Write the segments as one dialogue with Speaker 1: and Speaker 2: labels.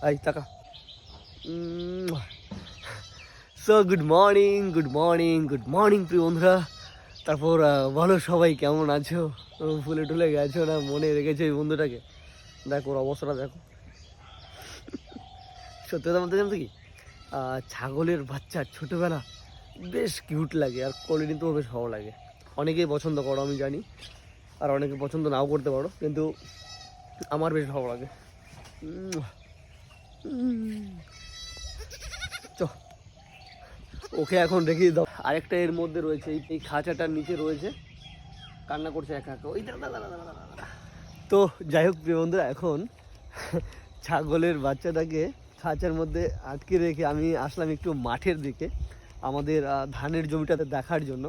Speaker 1: I টাকা। So good morning good morning good morning প্রিয় বন্ধুরা। তারপর বলো সবাই কেমন আছো? ফুলে টুলে গেছো না মনে রেখেছো এই বন্ধুটাকে? দেখো ওর অবস্থাটা দেখো। সত্যি কথা বলতে জানতো কি, ছাগলের বাচ্চা ছোটোবেলা বেশ কিউট লাগে আর কোলে নিতেও বেশ ভালো লাগে। অনেকেই পছন্দ করো আমি জানি, আর অনেকে পছন্দ নাও করতে পারো, কিন্তু আমার বেশ ভালো লাগে। চ ওকে এখন রেখে দাও। আরেকটা এর মধ্যে রয়েছে, এই খাঁচাটার নিচে রয়েছে, কান্না করছে একা একা। ওই তো যাই হোক প্রিয় বন্ধুরা, এখন ছাগলের বাচ্চাটাকে খাঁচার মধ্যে আটকে রেখে আমি আসলাম একটু মাঠের দিকে, আমাদের ধানের জমিটাতে দেখার জন্য।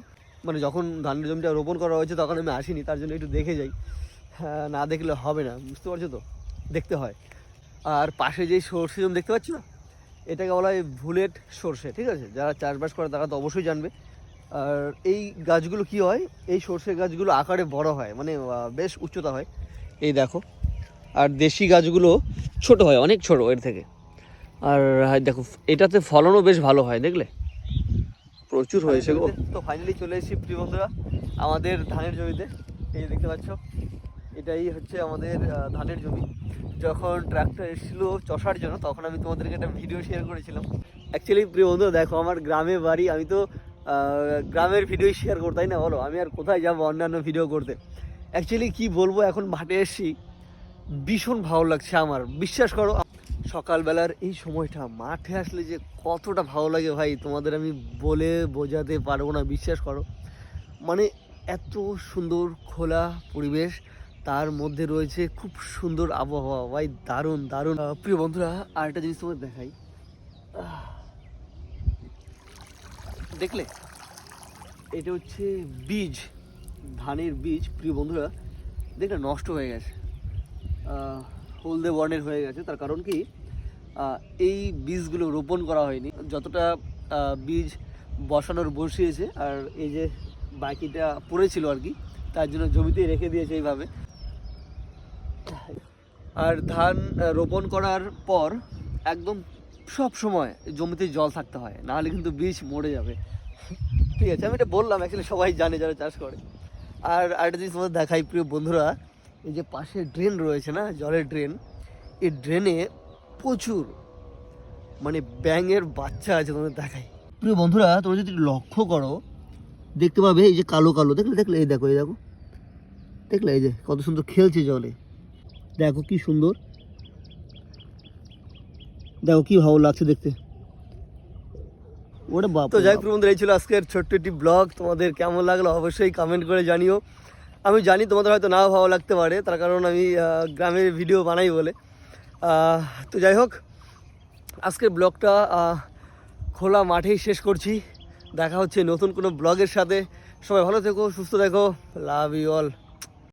Speaker 1: মানে যখন ধানের জমিটা রোপণ করা হয়েছে তখন আমি আসিনি, তার জন্য একটু দেখে যাই। না দেখলে হবে না, বুঝতে পারছো তো, দেখতে হয়। আর পাশে যেই সর্ষে জমি দেখতে পাচ্ছ না, এটাকে বলা হয় বুলেট সর্ষে, ঠিক আছে? যারা চাষবাস করে তারা তো অবশ্যই জানবে। আর এই গাছগুলো কি হয়, এই সর্ষে গাছগুলো আকারে বড় হয়, মানে বেশ উচ্চতা হয়, এই দেখো। আর দেশি গাছগুলো ছোট হয়, অনেক ছোট এর থেকে। আর দেখো এটাতে ফলনও বেশ ভালো হয়, দেখলে প্রচুর হয়েছে গো। তো ফাইনালি চলে এসেছি প্রিয় বন্ধুরা আমাদের ধানের জমিতে। এই দেখতে পাচ্ছ, এটাই হচ্ছে আমাদের ধানের জমি। যখন ট্রাক্টর এসেছিল চষার জন্য তখন আমি তোমাদেরকে একটা ভিডিও শেয়ার করেছিলাম। অ্যাকচুয়ালি প্রিয় বন্ধু দেখো, আমার গ্রামে বাড়ি, আমি তো গ্রামের ভিডিও শেয়ার করতাই না, বলো আমি আর কোথায় যাবো অন্যান্য ভিডিও করতে। অ্যাকচুয়ালি কি বলবো, এখন মাঠে এসেছি, ভীষণ ভালো লাগছে আমার, বিশ্বাস করো। সকালবেলার এই সময়টা মাঠে আসলে যে কতটা ভালো লাগে ভাই, তোমাদের আমি বলে বোঝাতে পারবো না, বিশ্বাস করো। মানে এত সুন্দর খোলা পরিবেশ, তার মধ্যে রয়েছে খুব সুন্দর আবহাওয়া, ভাই দারুণ দারুণ। প্রিয় বন্ধুরা আর একটা জিনিস তোমাদের দেখাই, দেখলে এটা হচ্ছে বীজ, ধানের বীজ। প্রিয় বন্ধুরা দেখলে নষ্ট হয়ে গেছে, হলদে বর্ণের হয়ে গেছে। তার কারণ কি, এই বীজগুলো রোপণ করা হয়নি, যতটা বীজ বসানোর বসিয়েছে আর এই যে বাকিটা পড়েছিল আর কি, তার জন্য জমিতেই রেখে দিয়েছে এইভাবে। আর ধান রোপণ করার পর একদম সব সময় জমিতে জল থাকতে হয়, নাহলে কিন্তু বীজ মরে যাবে। ঠিক আছে, আমি এটা বললাম, অ্যাকচুয়ালি সবাই জানে যারা চাষ করে। আর আরেকটা জিনিস তোমাদের দেখাই প্রিয় বন্ধুরা, এই যে পাশে ড্রেন রয়েছে না, জলের ড্রেন, এই ড্রেনে প্রচুর মানে ব্যাঙের বাচ্চা আছে, তোমাদের দেখাই। প্রিয় বন্ধুরা তোমরা যদি লক্ষ্য করো দেখতে পাবে, এই যে কালো কালো, দেখলে দেখলে এই দেখো, এই দেখো, দেখলে এই যে কত সুন্দর খেলছে জলে, দেখো কি সুন্দর, দেখো কি ভালো লাগছে দেখতে, ওরে বাপ। তো যাই হোক বন্ধুরা, এই ছিল আজকের ছোট্ট একটি ব্লগ। তোমাদের কেমন লাগলো অবশ্যই কমেন্ট করে জানিও। আমি জানি তোমাদের হয়তো নাও ভালো লাগতে পারে, তার কারণ আমি গ্রামের ভিডিও বানাই বলে। তো যাই হোক, আজকের ব্লগটা খোলা মাঠেই শেষ করছি। দেখা হচ্ছে নতুন কোনো ব্লগের সাথে। সবাই ভালো থেকো, সুস্থ থেকো, লাভ ইউ অল।